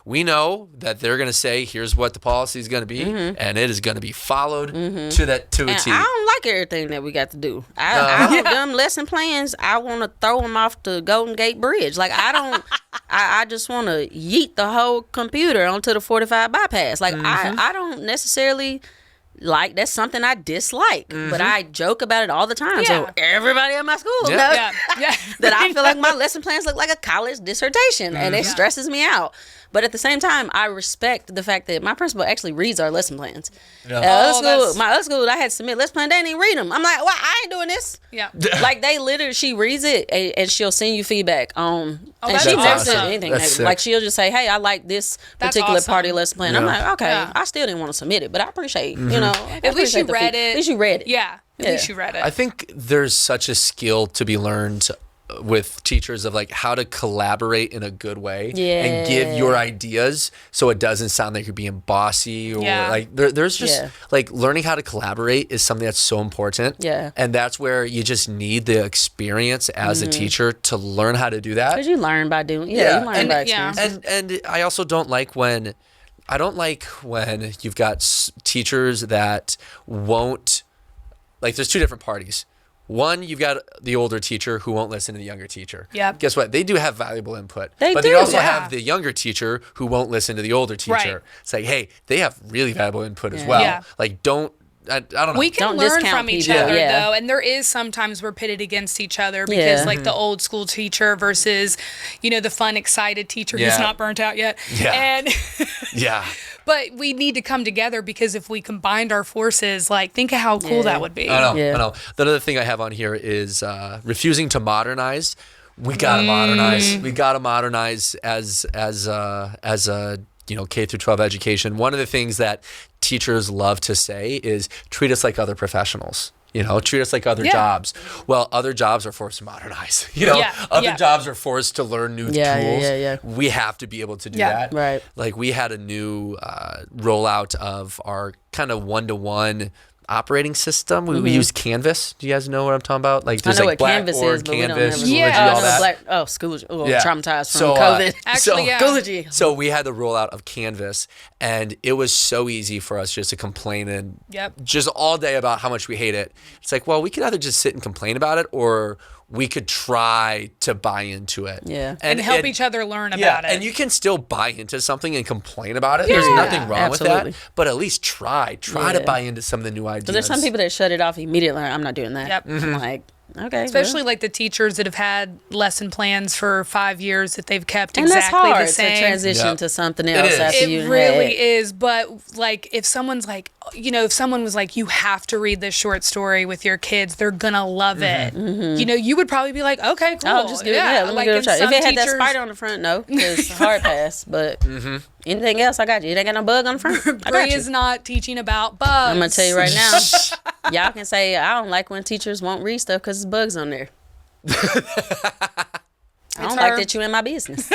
we know that they're gonna say, here's what the policy is gonna be, and it is gonna be followed to a T. I don't like everything that we got to do. I don't them lesson plans. I want to throw them off the Golden Gate Bridge. Like I don't. I just want to yeet the whole computer onto the 45 bypass. Like I don't necessarily. Like that's something I dislike, but I joke about it all the time. So everybody at my school knows that I feel like my lesson plans look like a college dissertation, and it stresses me out. But at the same time, I respect the fact that my principal actually reads our lesson plans. My other school, I had to submit lesson plan. They didn't even read them. I'm like, well, I ain't doing this. Yeah. Like they literally, she reads it and she'll send you feedback on. Oh, and that's she never awesome. said anything That's negative. sick. Like she'll just say, hey, I like this That's particular awesome. part of your lesson plan. I'm like, okay, Yeah. I still didn't want to submit it, but I appreciate, At least you read it. At least you read it. Yeah. At least you read it. I think there's such a skill to be learned with teachers of like how to collaborate in a good way and give your ideas so it doesn't sound like you're being bossy or like there's just like learning how to collaborate is something that's so important. And that's where you just need the experience as a teacher to learn how to do that. Because you learn by doing, you learn by experience. And I also don't like when you've got teachers that won't, like there's two different parties. One, you've got the older teacher who won't listen to the younger teacher. Yep. Guess what? They do have valuable input. But they also have the younger teacher who won't listen to the older teacher. Right. It's like, hey, they have really valuable input as well. Yeah. Like don't I don't know. We can Don't learn discount from each people. other, Yeah. though. And there is sometimes we're pitted against each other because, like, the old school teacher versus, the fun, excited teacher who's not burnt out yet. Yeah. And Yeah. But we need to come together because if we combined our forces, like, think of how cool that would be. I know. Yeah. I know. The other thing I have on here is refusing to modernize. We gotta modernize. We gotta modernize as a K through 12 education. One of the things that teachers love to say is treat us like other professionals. Treat us like other jobs. Well, other jobs are forced to modernize. Other jobs are forced to learn new tools. Yeah. We have to be able to do that. Right. Like we had a new rollout of our kind of one-to-one operating system. We use Canvas. Do you guys know what I'm talking about? Like there's I know like what Canvas Blackboard, is, but we don't Canvas, have Yeah. all that. Schoology. Yeah. Traumatized from So, COVID. Actually, yeah. Schoology. So we had the rollout of Canvas, and it was so easy for us just to complain and just all day about how much we hate it. It's like, well, we could either just sit and complain about it, or we could try to buy into it. Yeah. And help each other learn about it. And you can still buy into something and complain about it. There's nothing wrong absolutely. with that. But at least try to buy into some of the new ideas. But there's some people that shut it off immediately. I'm not doing that. Yep. I'm like, okay. Especially like the teachers that have had lesson plans for 5 years that they've kept and exactly that's hard the same. to transition to something else is. after you It really had. is, but like if someone's like, if someone was like, you have to read this short story with your kids, they're gonna love it. You would probably be like, okay, cool. I'll just give it. Yeah, let me give it a try. If some it had that teachers- spider on the front, no, it's a hard pass. But anything else, I got you. It ain't got no bug on the front. I Bri got you. is not teaching about bugs. I'm gonna tell you right now. Y'all can say I don't like when teachers won't read stuff because there's bugs on there. I don't like that you in my business.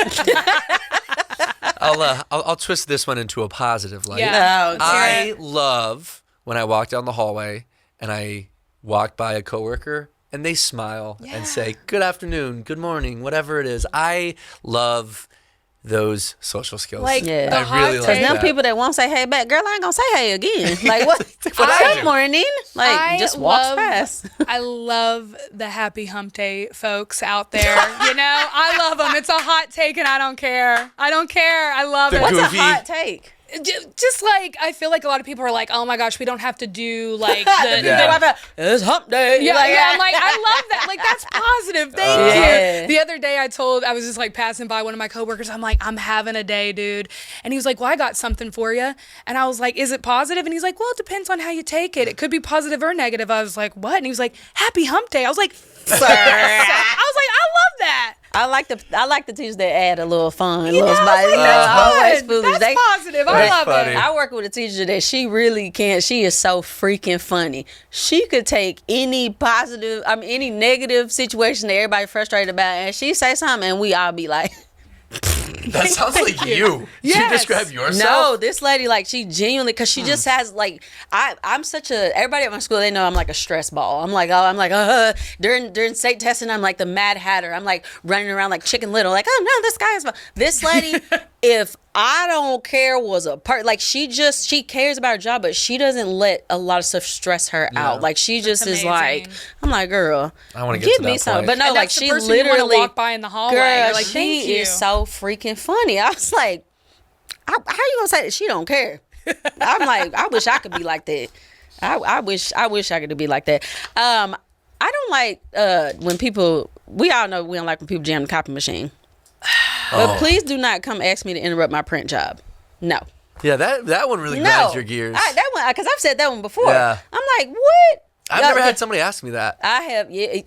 I'll twist this one into a positive light. Yeah. I love when I walk down the hallway and I walk by a coworker and they smile and say, good afternoon, good morning, whatever it is. I love those social skills. Like, Yeah. the I hot really take. like Them that. people that won't say hey back, girl, I ain't gonna say hey again. Like what? I Good do. morning. Like I just walks love- past. I love the happy hump day folks out there. I love them. It's a hot take and I don't care. I love The it. What's goofy- a hot take? Just like, I feel like a lot of people are like, oh my gosh, we don't have to do like the, Yeah. It's hump day. Yeah, Like, I'm like, I love that. Like, that's positive. Thank Yeah. you. The other day I was just like passing by one of my coworkers. I'm like, I'm having a day, dude. And he was like, well, I got something for you. And I was like, is it positive? And he's like, well, it depends on how you take it. It could be positive or negative. I was like, what? And he was like, happy hump day. I was like, I was like, I love that. I like the teachers that add a little fun, You know, little I was spice. like, that's Always fun. foolish. That's positive. I That's love funny. it. I work with a teacher that she really can't. She is so freaking funny. She could take any any negative situation that everybody frustrated about, and she say something, and we all be like, That sounds like you. Yes. You describe yourself? no, this lady, like, she genuinely, because she just has, like, I'm such a, everybody at my school, they know I'm like a stress ball. I'm like, during state testing, I'm like the Mad Hatter. I'm like running around like Chicken Little, like, oh no, this guy is, this lady, if I don't care was a part, like, she cares about her job, but she doesn't let a lot of stuff stress her out. Like, she just is like, amazing. I'm like, girl, I wanna get give to me that something. point. But no, And like, that's the she person you wanna literally walk by in the hallway. Girl, You're like, thank she you. is so freaking funny. I was like, how you gonna say that she don't care? I'm like, I wish I could be like that. I wish I could be like that. I don't like when people. We all know we don't like when people jam the copy machine. But please do not come ask me to interrupt my print job. No. Yeah, that one really No. grinds your gears. That one, because I've said that one before. Yeah. I'm like, what? I've never had somebody ask me that. I have. Yeah.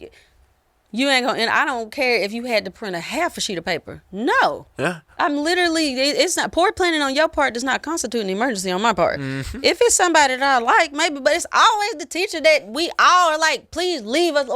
You ain't gonna, and I don't care if you had to print a half a sheet of paper. No. Yeah. I'm literally, it's not, poor planning on your part does not constitute an emergency on my part. If it's somebody that I like, maybe, but it's always the teacher that we all are like, please leave us.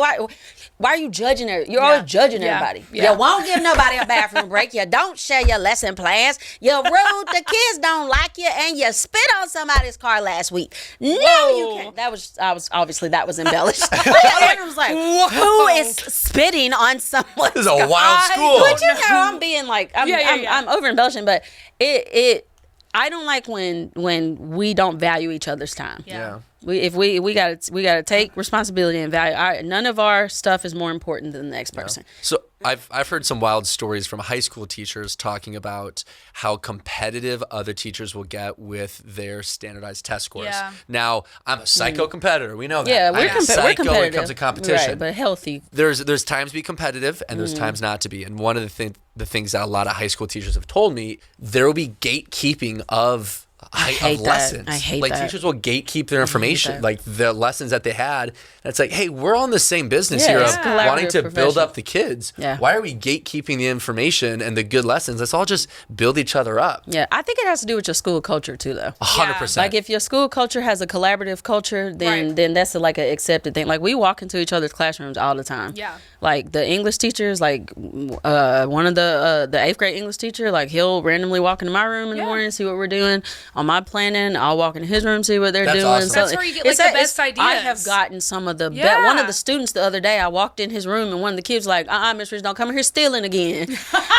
Why are you judging her? You're always judging everybody. Yeah. You won't give nobody a bathroom break. You don't share your lesson plans. You're rude. The kids don't like you, and you spit on somebody's car last week. No, you can't. That was embellished. I was like, who is spitting on someone? This is a wild school. But you know, I'm being like, Yeah. I'm over embellishing, but I don't like when we don't value each other's time. Yeah. We gotta take responsibility and value. None of our stuff is more important than the next person. So I've heard some wild stories from high school teachers talking about how competitive other teachers will get with their standardized test scores. Yeah. Now, I'm a psycho competitor. We know that. Yeah, I'm we're psycho when it competitive. comes to competition. Right, but healthy. There's times to be competitive and there's times not to be. And one of the things that a lot of high school teachers have told me, there will be gatekeeping of lessons. I hate like that. teachers will gatekeep their information, like the lessons that they had. And it's like, hey, we're on the same business here it's of collaborative wanting to build profession. up the kids. Yeah. Why are we gatekeeping the information and the good lessons? Let's all just build each other up. Yeah, I think it has to do with your school culture too, though. 100%. Like if your school culture has a collaborative culture, then that's like an accepted thing. Like we walk into each other's classrooms all the time. Yeah. Like the English teachers, like one of the 8th grade English teacher, like he'll randomly walk into my room in the morning, see what we're doing on my planning. I'll walk in his room, see what they're doing. Awesome. That's where you get like the best ideas. I have gotten some of the Yeah. one of the students the other day, I walked in his room and one of the kids was like, Miss Rich, don't come in here stealing again.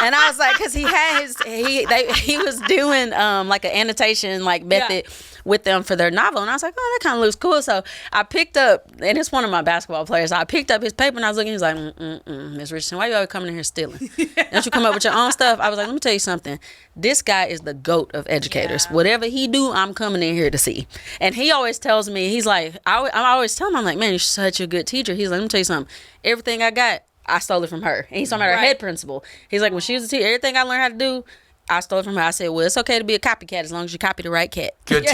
And I was like, because he had he was doing like an annotation like method with them for their novel. And I was like, oh, that kind of looks cool. So I picked up, and it's one of my basketball players. I picked up his paper and I was looking, he was like, Miss Richardson, why you always coming in here stealing? Don't you come up with your own stuff? I was like, let me tell you something. This guy is the GOAT of educators. Yeah. Whatever he do, I'm coming in here to see. And he always tells me, he's like, I always tell him, I'm like, man, you're such a good teacher. He's like, let me tell you something. Everything I got, I stole it from her. And he's talking about her head principal. He's like, when she was a teacher, everything I learned how to do, I stole it from her. I said, well, it's okay to be a copycat as long as you copy the right cat. Good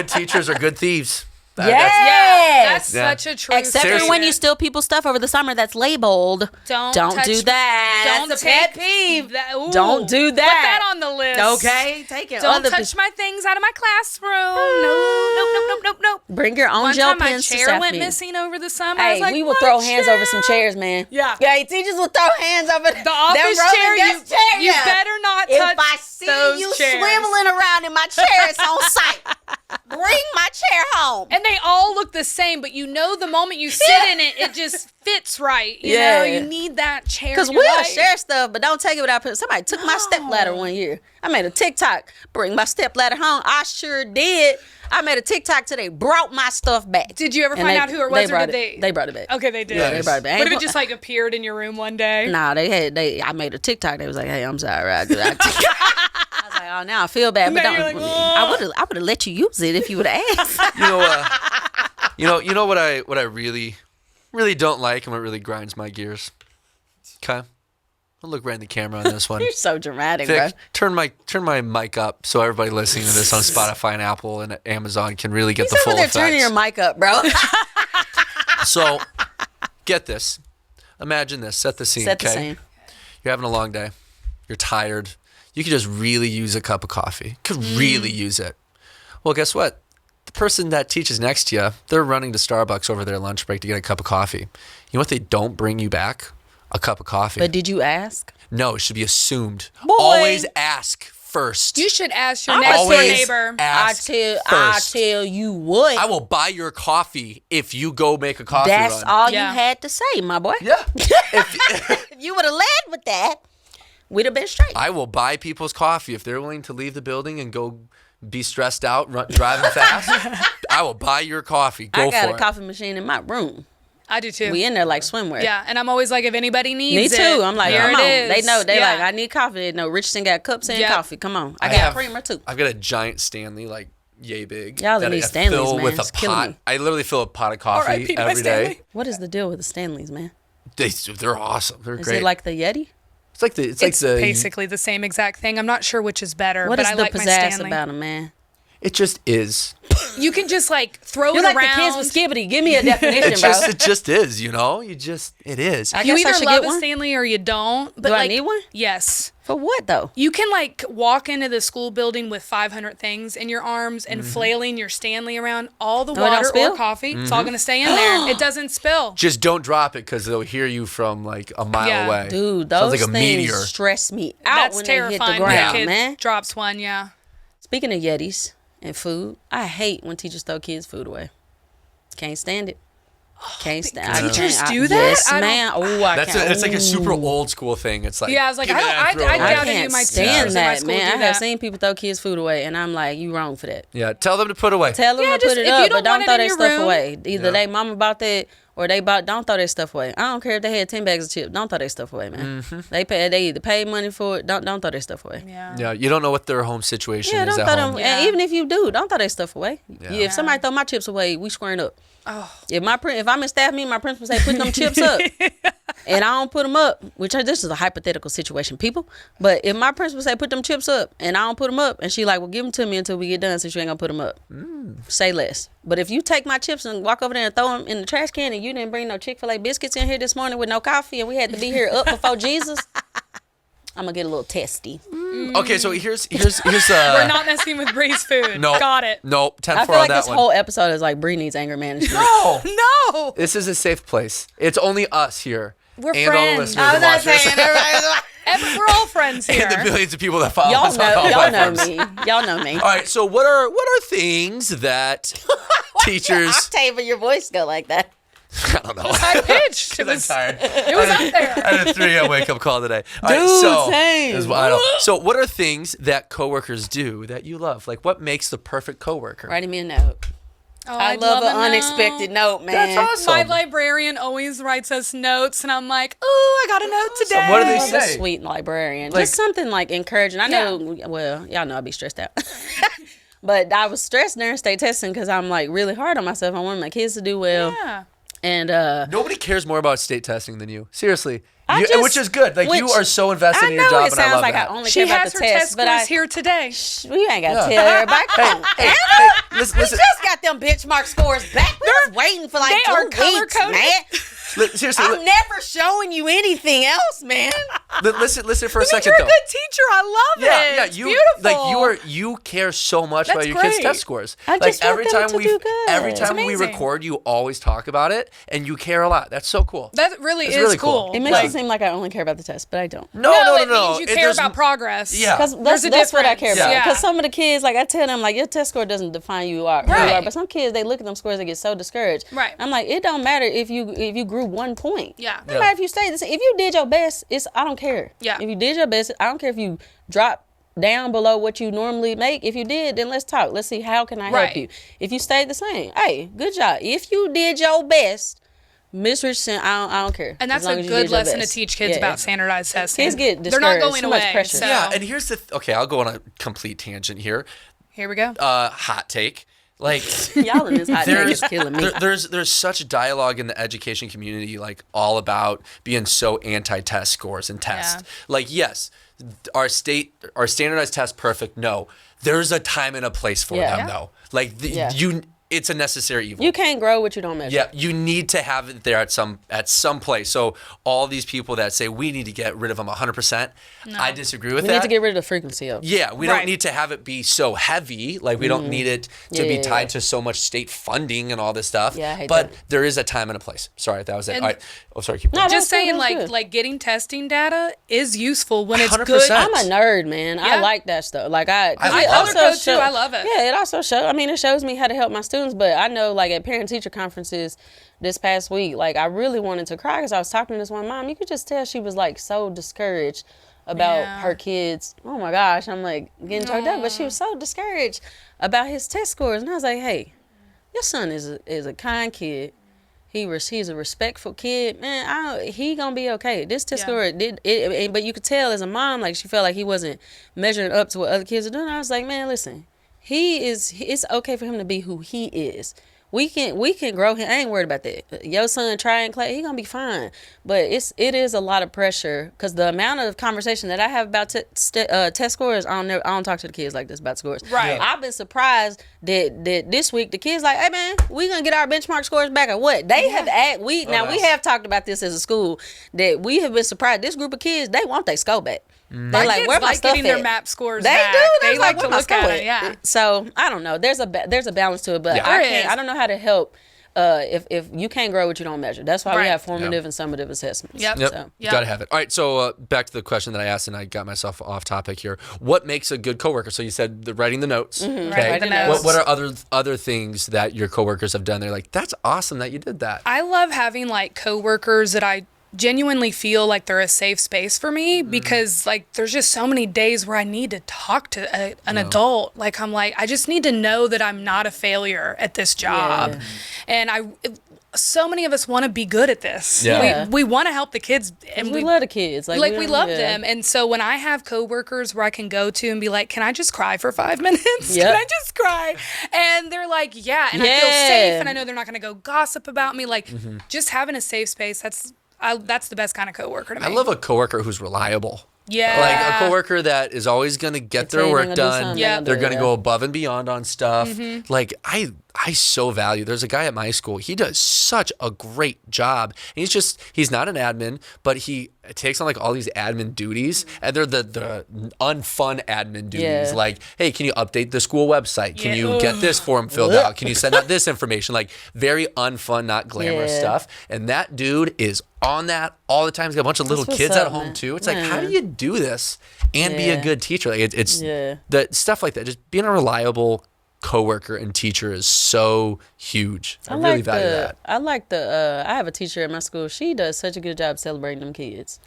teachers are good thieves. Yes. That's such a true Except for Seriously. when you steal people's stuff over the summer that's labeled. Don't do that. Don't That's a take pet peeve. that- ooh. Don't do that. Put that on the list. Okay, take it. Don't touch my things out of my classroom. Nope. Bring your own One gel time my pens to chair staff went meeting. missing over the summer. I was Hey, like, we will my throw hands chair. over some chairs, man. Yeah. Teachers will throw hands over The office chair, you better not touch If I see those you chairs. swiveling around in my chair, it's on site. Bring my chair home. And they all look the same, but you know the moment you sit in it, it just fits right. You know, you need that chair. Because in your we'll life. share stuff, but don't take it without. Somebody took my stepladder one year. I made a TikTok. Bring my stepladder home. I sure did. I made a TikTok till they brought my stuff back. Did you ever And find they- out who it they was, or brought did they? They brought it back. Okay, they did. Yeah, they brought it back. What if it just like appeared in your room one day? Nah, I made a TikTok. They was like, hey, I'm sorry. I was like, oh, now I feel bad, but Now don't. you're like, oh. I would have let you use it if you would have asked. You know what I really don't like and what really grinds my gears. Okay, I'll look right in the camera on this one. You're so dramatic, Vic, bro. turn my mic up so everybody listening to this on Spotify and Apple and Amazon can really get He's the full over there effects. turning your mic up, bro. So, get this. Imagine this. Set the scene. Set the okay? scene. You're having a long day. You're tired. You could just really use a cup of coffee. Could really use it. Well, guess what? The person that teaches next to you, they're running to Starbucks over their lunch break to get a cup of coffee. You know what they don't bring you back? A cup of coffee. But did you ask? No, it should be assumed. Boy. Always ask first. You should ask your I'm next door Always neighbor. ask I first. tell you what. I will buy your coffee if you go make a coffee That's run. all Yeah. you had to say, my boy. Yeah. If you would have led with that, we'd have been straight. I will buy people's coffee if they're willing to leave the building and go be stressed out, driving fast. I will buy your coffee. Go I got for a it. coffee machine in my room. I do too. We in there like swimwear. Yeah, and I'm always like, if anybody Me needs too. it, I'm like, here come it on. is. They know. They Yeah. like, I need coffee. They know Richardson got cups and Yeah. coffee. Come on. I got have- creamer too. I've got a giant Stanley, like yay big. Y'all that need I Stanleys, fill man. with It's a killing pot. me. I literally fill a pot of coffee R.I.P. to my every day. Stanley. What is the deal with the Stanleys, man? They're awesome. They're Is great. it like the Yeti? it's like the It's basically the same exact thing. I'm not sure which is better, What but is I the like my pizzazz Stanley. about them, man? it just is. You can just like throw You're it like around. the kids with Skibbity. Give me a definition, It just is, you know? It is. I You guess I either should love get a one. Stanley or you don't. But Do I like, need one? Yes. For what though? You can like walk into the school building with 500 things in your arms and flailing your Stanley around. All the it don't water spill? or coffee, it's all gonna stay in there. It doesn't spill. Just don't drop it because they'll hear you from like a mile Yeah. away. Dude, Sounds those like a things meteor. stress me out That's when they hit terrifying the when a ground, kid man. drops one. Yeah. Speaking of Yetis and food, I hate when teachers throw kids' food away. Can't stand it. Can't stand it. Teachers do that? Yes, I don't- man. Oh, I can't. It's like a super Ooh. old school thing. It's like Yeah, I was like, give me that and throw it I away. I doubt any of can't my teachers stand in my that, school man. do I have that. seen people throw kids' food away, and I'm like, you wrong for that. Yeah, tell them to put away. Tell them Yeah, to just put it if up, you don't but don't want it throw in their your stuff room. away. Either Yeah. they mama bought that, or don't throw their stuff away. I don't care if they had 10 bags of chips. Don't throw their stuff away, man. They either pay money for it. Don't throw their stuff away. Yeah, you don't know what their home situation is don't at throw home. them. And even if you do, don't throw their stuff away. Yeah. If somebody throw my chips away, we squaring up. Oh. If I'm in staff meeting, my principal say put them chips up, and I don't put them up, this is a hypothetical situation, people. But if my principal say put them chips up, and I don't put them up, and she like, well, give them to me until we get done, since you ain't gonna put them up. Say less. But if you take my chips and walk over there and throw them in the trash can, and you didn't bring no Chick-fil-A biscuits in here this morning with no coffee, and we had to be here up before Jesus, I'm gonna get a little testy. Okay, so here's We're not messing with Bri's food. No, Got it. No, 10-4 I feel on like that this one. whole episode is like Bri needs anger management. No, No. this is a safe place. It's only us here. We're and all the friends. listeners and watchers. We're all friends here. And the billions of people that follow Y'all us on all know platforms. me. Y'all know me. All right, so what are things that teachers? Octave of your voice go like that. I don't know. High pitched. I'm tired. It was up there. I had a 3 a.m. wake up call today. All right, Dude, so same. I know. So what are things that coworkers do that you love? Like, what makes the perfect coworker? Writing me a note. Oh, I I'd love an a unexpected note, man. That's awesome. My librarian always writes us notes, and I'm like, ooh, I got a note today. What do they Love a say? sweet librarian. Like- Just something like encouraging. I know, well, y'all know I'd be stressed out. But I was stressed during state testing because I'm like really hard on myself. I want my kids to do well. Yeah. And Nobody cares more about state testing than you. Seriously. Which Which is good. Like, you are so invested in your job, it and I sounds love like that. I only She care about has the her test, test but scores here today. we ain't got to tell everybody. Come on. Hey, listen. We just got them benchmark scores back. We was waiting for like They are 2 weeks, color-coded. man. Seriously, I'm never showing you anything else, man. listen for a But second you're a though. good teacher. I love it. Yeah, It's you beautiful. you care so much That's about your kids' great. test scores. I just want them to do good. every It's time we amazing. record, you always talk about it, and you care a lot. That's so cool. That really It's is really cool. It makes it seem like I only care about the test, but I don't. No. It means you care there's- about progress. Yeah. Because There's a that's what I difference. care about. Yeah. Because some of the kids, like I tell them, like your test score doesn't define who you are. Right. But some kids, they look at them scores, they get so discouraged. Right. I'm like, it don't matter if you grew 1 point. Yeah. No matter if you stayed the same. If you did your best, I don't care. Yeah. If you did your best, I don't care if you drop down below what you normally make. If you did, then let's talk. Let's see how can I help Right. you. If you stayed the same, hey, good job. If you did your best, Miss Richardson, I don't care. And that's as long a as you good did your lesson to best. teach kids Yeah. about standardized testing. Kids get They're not discouraged. going Too much away. pressure. So Yeah, and here's the okay. I'll go on a complete tangent here. here we go. Hot take. Like, Y'all in this hot take is killing me. there's such dialogue in the education community, like all about being so anti-test scores and tests. Yeah. Like, yes, our standardized test perfect. No, there's a time and a place for Yeah. them though. Like Yeah. it's a necessary evil. You can't grow what you don't measure. Yeah, you need to have it there at some place. So all these people that say we need to get rid of them 100%, I disagree with We that. need to get rid of the frequency of. Yeah, we Right. don't need to have it be so heavy. Like, we don't need it to be Yeah. tied to so much state funding and all this stuff. Yeah, I hate but that. there is a time and a place. Sorry, that was it. And- All right. Oh, sorry. Keep No, going. Just that's good, saying, that's like good. like getting testing data is useful when it's 100%. good. I'm a nerd, man. I Yeah. like that stuff. Like I it love color it. code too. I love it. Yeah, it also shows. I mean, it shows me how to help my students. But I know, like at parent-teacher conferences this past week, like I really wanted to cry because I was talking to this one mom. You could just tell she was like so discouraged about Yeah. her kids. Oh my gosh, I'm like getting choked up. But she was so discouraged about his test scores, and I was like, hey, your son is a kind kid. He's a respectful kid, man. He gonna be okay. This test Yeah. score did it, but you could tell as a mom, like she felt like he wasn't measuring up to what other kids are doing. I was like, man, listen, it's okay for him to be who he is. We can grow him. I ain't worried about that. Your son Trey and Clay, he gonna be fine. But it is a lot of pressure because the amount of conversation that I have about test scores, I don't talk to the kids like this about scores. Right. Yeah. I've been surprised that this week the kids like, hey man, we gonna get our benchmark scores back or what? They have we have talked about this as a school that we have been surprised. This group of kids, they want their score back. My They like, kids where my like stuff getting their at? map scores They back. do. They They like where to my look stuff at at? it. Yeah. So I don't know. There's a balance to it, but Yeah. I There is. don't know how to help. If you can't grow what you don't measure, that's why we Right. have formative and summative assessments. Yep. Yep. So, Yep. Got to have it. All right. So back to the question that I asked, and I got myself off topic here. What makes a good coworker? So you said writing the notes. Mm-hmm. Okay. Writing the notes. What are other things that your coworkers have done? They're like, that's awesome that you did that. I love having like coworkers that I genuinely feel like they're a safe space for me because like there's just so many days where I need to talk to an adult. Like I'm like, I just need to know that I'm not a failure at this job. Yeah. And so many of us want to be good at this. Yeah. We want to help the kids, and we love the kids. Like we love them. And so when I have coworkers where I can go to and be like, can I just cry for 5 minutes? Yep. Can I just cry? And they're like, yeah. And I feel safe, and I know they're not going to go gossip about me. Like, just having a safe space, that's the best kind of coworker to me. I love a coworker who's reliable. Yeah. Like a coworker that is always going to get their work done. Yeah. They're going to go above and beyond on stuff. Like I so value. There's a guy at my school. He does such a great job. And he's not an admin, but he takes on like all these admin duties, and they're the unfun admin duties. Yeah. Like, hey, can you update the school website? Can you get this form filled out? Can you send out this information? Like very unfun, not glamorous stuff. And that dude is on that all the time. He's got a bunch of little kids at home too. It's like, how do you do this and be a good teacher? Like it's the stuff like that. Just being a reliable coworker and teacher is so huge. I really value that. I like I have a teacher at my school. She does such a good job celebrating them kids.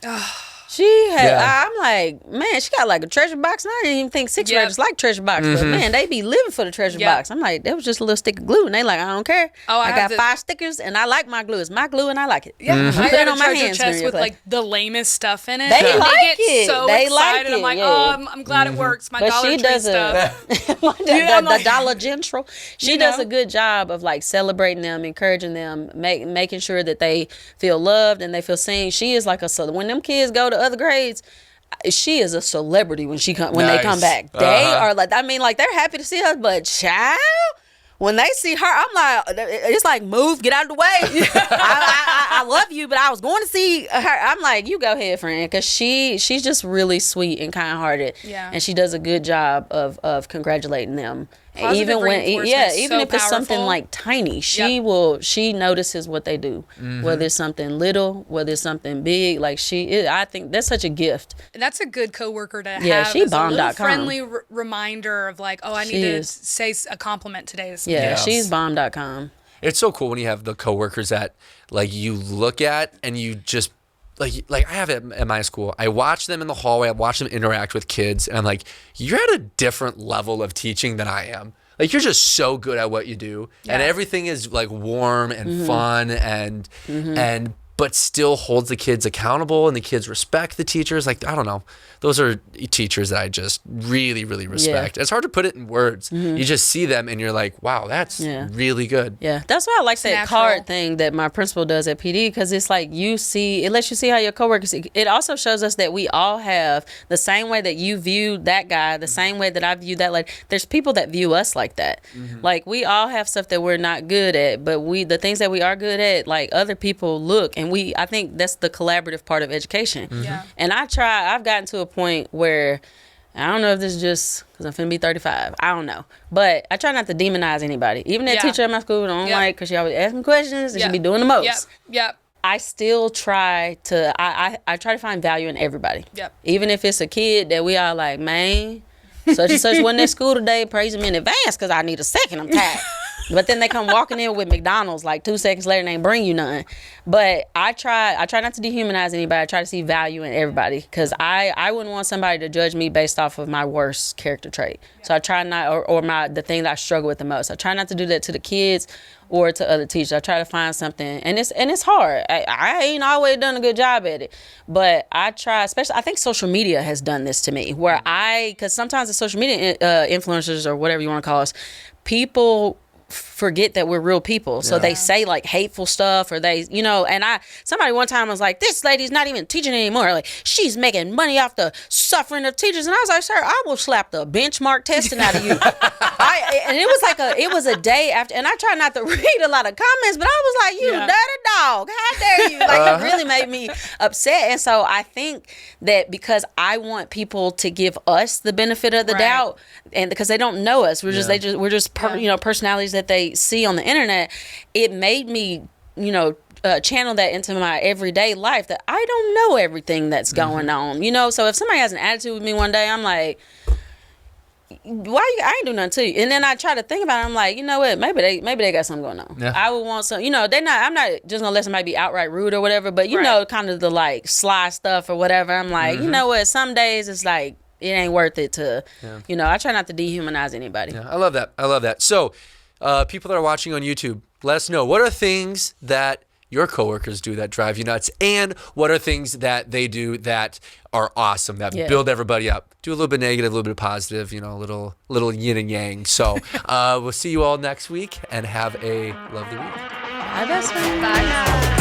She had, I'm like, man, she got like a treasure box. And I didn't even think sixth graders like treasure box. But man, they be living for the treasure box. I'm like, that was just a little stick of glue. And they like, I don't care. I got 5 stickers and I like my glue. It's my glue and I like it. Yeah, I put it got on a my treasure hands chest with like the lamest stuff in it. They and like they get it. so They excited. like it, I'm like, yeah. I'm glad it works. My But Dollar she Tree does stuff. the Dollar General. She does a good job of like celebrating them, encouraging them, making sure that they feel loved and they feel seen. She is like when them kids go to other grades, she is a celebrity when they come back. They are like, I mean, like they're happy to see her, but child, when they see her, I'm like, it's like, move, get out of the way. I love you, but I was going to see her. I'm like, you go ahead, friend, because she's just really sweet and kind-hearted. Yeah. And she does a good job of congratulating them. Positive Even so if it's something powerful. like tiny, she notices what they do, whether it's something little, whether it's something big. Like I think that's such a gift. And that's a good coworker to have. She as a little bomb.com. friendly reminder of like, I need to say a compliment today to somebody. Yeah, she's bomb.com. It's so cool when you have the coworkers that like you look at and you just like I have it at my school. I watch them in the hallway. I watch them interact with kids, and I'm like, you're at a different level of teaching than I am. Like you're just so good at what you do, and everything is like warm and fun and but still holds the kids accountable, and the kids respect the teachers. Like I don't know, those are teachers that I just really, really respect. It's hard to put it in words. You just see them, and you're like, wow, that's really good. Yeah, that's why I like that natural. card thing that my principal does at PD, because it's like it lets you see how your coworkers. It also shows us that we all have the same way that you view that guy, the same way that I view that lady. There's people that view us like that. Like we all have stuff that we're not good at, but the things that we are good at, like other people look, and I think that's the collaborative part of education. Yeah. And I've gotten to a point where I don't know if this is just because I'm finna be 35. I don't know. But I try not to demonize anybody. Even that teacher at my school I don't like, because she always asks me questions and she be doing the most. Yep. I still try to, I try to find value in everybody. Yep. Even if it's a kid that we all like, man, such and such wasn't at school today, praise him in advance because I need a second, I'm tired. But then they come walking in with McDonald's like 2 seconds later and they ain't bring you nothing. But I try not to dehumanize anybody. I try to see value in everybody, because I wouldn't want somebody to judge me based off of my worst character trait. So I try not, or the thing that I struggle with the most. I try not to do that to the kids or to other teachers. I try to find something, and it's hard. I ain't always done a good job at it, but I try. Especially, I think social media has done this to me, where because sometimes the social media influencers or whatever you want to call us, people forget that we're real people, so they say like hateful stuff, or they, and somebody one time was like, this lady's not even teaching anymore, like she's making money off the suffering of teachers, and I was like, sir, I will slap the benchmark testing out of you. And it was a day after, and I try not to read a lot of comments, but I was like, you dirty dog, how dare you, like it really made me upset. And so I think that because I want people to give us the benefit of the doubt, and because they don't know us, we're just personalities that they see on the internet, it made me channel that into my everyday life, that I don't know everything that's going on, so if somebody has an attitude with me one day, I'm like, I ain't do nothing to you. And then I try to think about it, I'm like, you know what, maybe they got something going on. I would want some, I'm not just gonna let somebody be outright rude or whatever, but kind of the like sly stuff or whatever. I'm like, you know what, some days it's like it ain't worth it to I try not to dehumanize anybody. I love that. So people that are watching on YouTube, Let us know. What are things that your coworkers do that drive you nuts? And what are things that they do that are awesome, that build everybody up? Do a little bit negative, a little bit positive, a little yin and yang. So we'll see you all next week and have a lovely week. Bye, best friend. Bye now.